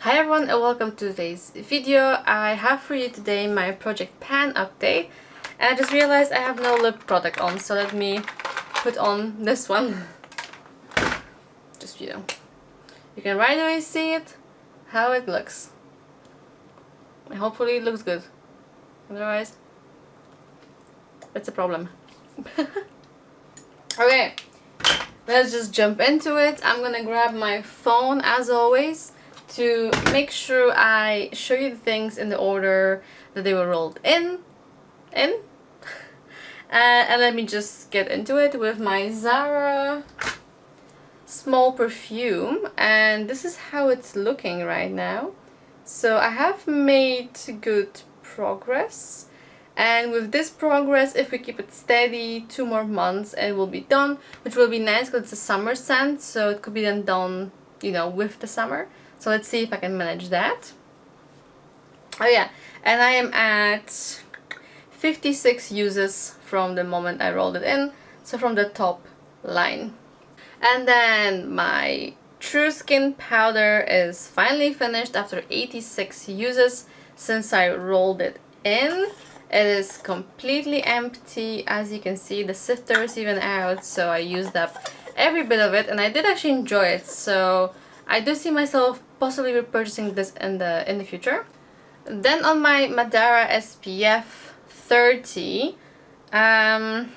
Hi everyone and welcome to today's video. I have for you today my Project Pan update, and I just realized I have no lip product on, so let me put on this one. Just you can right away see it, how it looks. And hopefully it looks good. Otherwise, it's a problem. Okay, let's just jump into it. I'm gonna grab my phone as always to make sure I show you the things in the order that they were rolled in. And let me just get into it with my Zara small perfume, and this is how it's looking right now. So I have made good progress, and with this progress, if we keep it steady, 2 more months and it will be done, which will be nice because it's a summer scent, so it could be then done, you know, with the summer. So let's see if I can manage that. Oh yeah, and I am at 56 uses from the moment I rolled it in, so from the top line. And then my True Skin powder is finally finished after 86 uses since I rolled it in. It is completely empty. As you can see, the sifter is even out, so I used up every bit of it, and I did actually enjoy it, so I do see myself possibly repurchasing this in the future. Then on my Madara SPF 30, I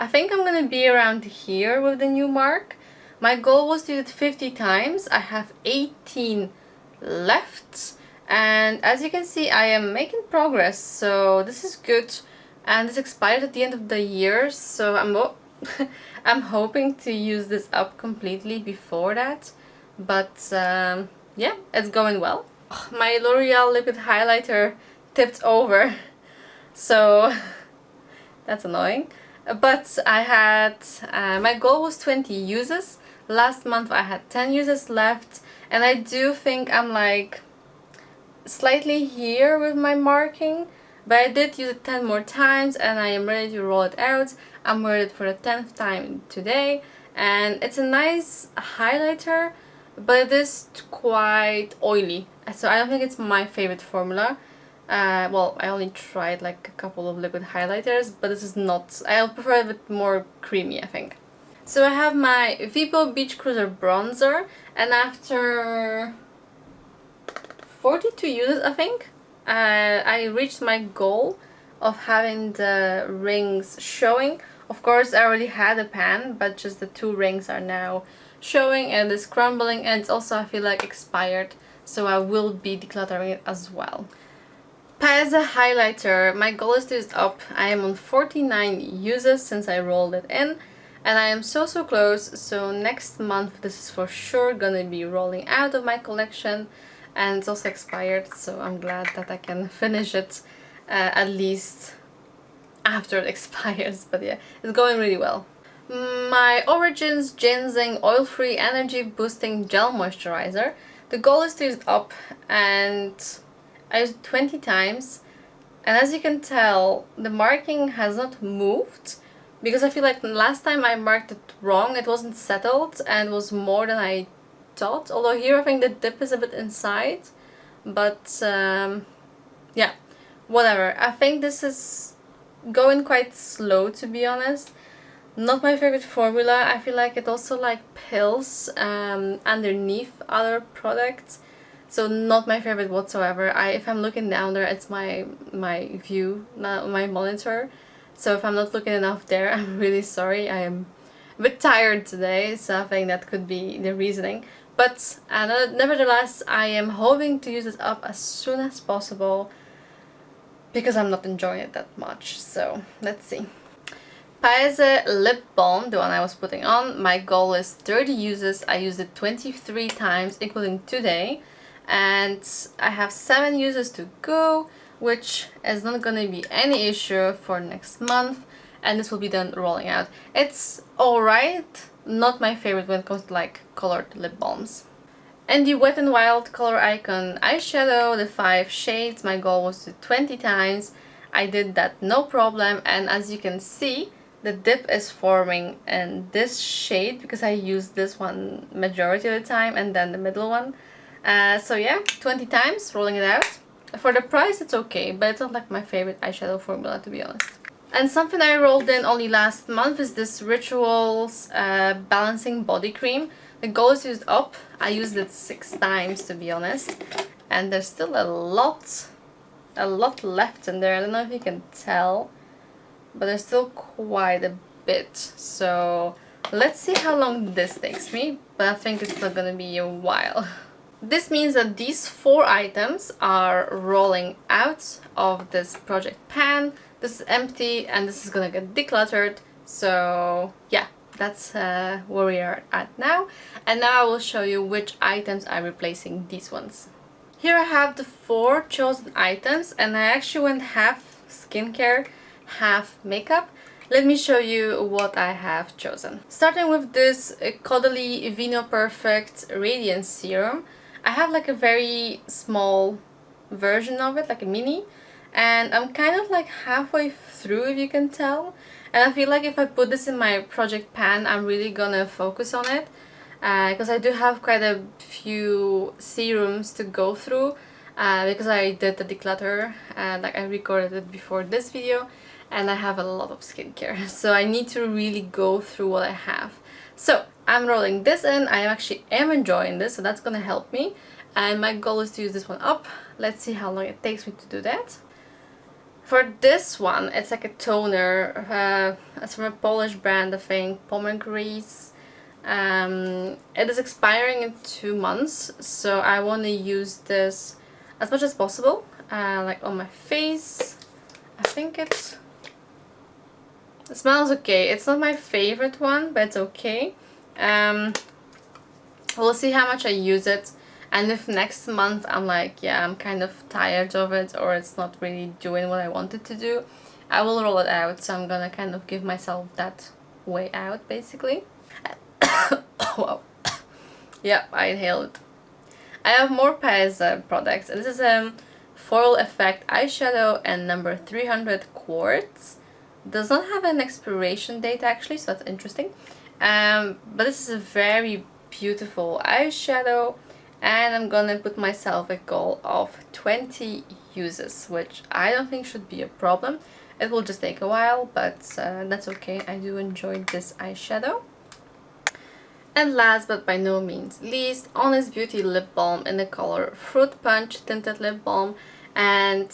think I'm gonna be around here with the new mark. My goal was to use it 50 times. I have 18 left, and as you can see, I am making progress, so this is good. And this expired at the end of the year, so I'm hoping to use this up completely before that. But yeah, it's going well. My L'Oreal liquid highlighter tipped over, so that's annoying. But I had, my goal was 20 uses. Last month I had 10 uses left, and I do think I'm like slightly here with my marking, but I did use it 10 more times and I am ready to roll it out. I'm wearing it for the 10th time today, and it's a nice highlighter, but it is quite oily, so I don't think it's my favorite formula. Well, I only tried like a couple of liquid highlighters, but this is not, I prefer it a bit more creamy, I think. So I have my Vibo Beach Cruiser bronzer, and after 42 uses, I think, I reached my goal of having the rings showing. Of course, I already had a pan, but just the 2 rings are now showing, and it's crumbling, and it's also, I feel like, expired, so I will be decluttering it as well. Paese highlighter, my goal is to use up. I am on 49 uses since I rolled it in, and I am so close. So next month this is for sure gonna be rolling out of my collection, and it's also expired, so I'm glad that I can finish it at least after it expires. But yeah, it's going really well. My Origins Ginseng Oil-Free Energy Boosting Gel Moisturizer. The goal is to use up, and I used it 20 times, and as you can tell, the marking has not moved, because I feel like the last time I marked it wrong, it wasn't settled and was more than I thought. Although here I think the dip is a bit inside, but yeah, whatever. I think this is going quite slow, to be honest. Not my favorite formula. I feel like it also like pills underneath other products, so not my favorite whatsoever. If I'm looking down there, it's my view, not my monitor. So if I'm not looking enough there, I'm really sorry. I am a bit tired today, so I think that could be the reasoning. But nevertheless, I am hoping to use this up as soon as possible, because I'm not enjoying it that much. So let's see. Paese lip balm, the one I was putting on, my goal is 30 uses. I used it 23 times, including today, and I have 7 uses to go, which is not gonna be any issue for next month, and this will be done rolling out. It's alright, not my favorite when it comes to like colored lip balms. And the Wet n Wild Color Icon eyeshadow, the 5 shades, my goal was to 20 times. I did that no problem, and as you can see, the dip is forming in this shade because I used this one majority of the time, and then the middle one. So yeah, 20 times rolling it out. For the price it's okay, but it's not like my favorite eyeshadow formula, to be honest. And something I rolled in only last month is this Rituals Balancing Body Cream. The goal is used up. I used it 6 times, to be honest. And there's still a lot left in there. I don't know if you can tell, but there's still quite a bit. So let's see how long this takes me, but I think it's still gonna be a while. This means that these 4 items are rolling out of this project pan. This is empty and this is gonna get decluttered. So yeah, that's where we are at now. And now I will show you which items are replacing these ones. Here I have the 4 chosen items, and I actually went half skincare, half makeup. Let me show you what I have chosen. Starting with this Caudalie Vino Perfect Radiance Serum. I have like a very small version of it, like a mini, and I'm kind of like halfway through, if you can tell. And I feel like if I put this in my project pan, I'm really gonna focus on it. Because I do have quite a few serums to go through, because I did the declutter, like I recorded it before this video, and I have a lot of skincare, so I need to really go through what I have. So I'm rolling this in. I actually am enjoying this, so that's gonna help me, and my goal is to use this one up. Let's see how long it takes me to do that. For this one, it's like a toner. It's from a Polish brand, I think, Pomegranate. It is expiring in 2 months, so I want to use this as much as possible, like on my face. I think it smells okay. It's not my favorite one, but it's okay. We'll see how much I use it, and if next month I'm like, yeah, I'm kind of tired of it, or it's not really doing what I wanted to do, I will roll it out. So I'm gonna kind of give myself that way out, basically. Wow. Yeah, I inhaled. I have more Paz products. This is Foil Effect eyeshadow and number 300 quartz. Does not have an expiration date actually, so that's interesting. But this is a very beautiful eyeshadow, and I'm gonna put myself a goal of 20 uses, which I don't think should be a problem. It will just take a while, but that's okay. I do enjoy this eyeshadow. And last but by no means least, Honest Beauty Lip Balm in the color Fruit Punch Tinted Lip Balm. And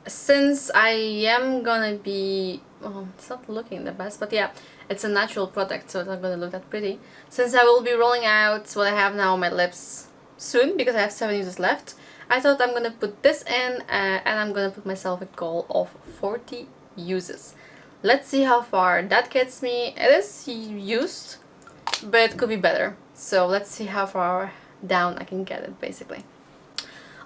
since I am gonna be... oh, it's not looking the best, but yeah, it's a natural product, so it's not gonna look that pretty. Since I will be rolling out what I have now on my lips soon, because I have 7 uses left, I thought I'm gonna put this in, and I'm gonna put myself a goal of 40 uses. Let's see how far that gets me. It is used, but it could be better. So let's see how far down I can get it, basically.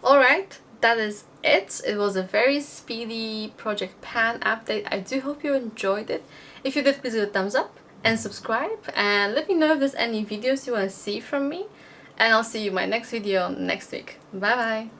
Alright, that is it. It was a very speedy Project Pan update. I do hope you enjoyed it. If you did, please give it a thumbs up and subscribe, and let me know if there's any videos you want to see from me, and I'll see you in my next video next week. Bye bye!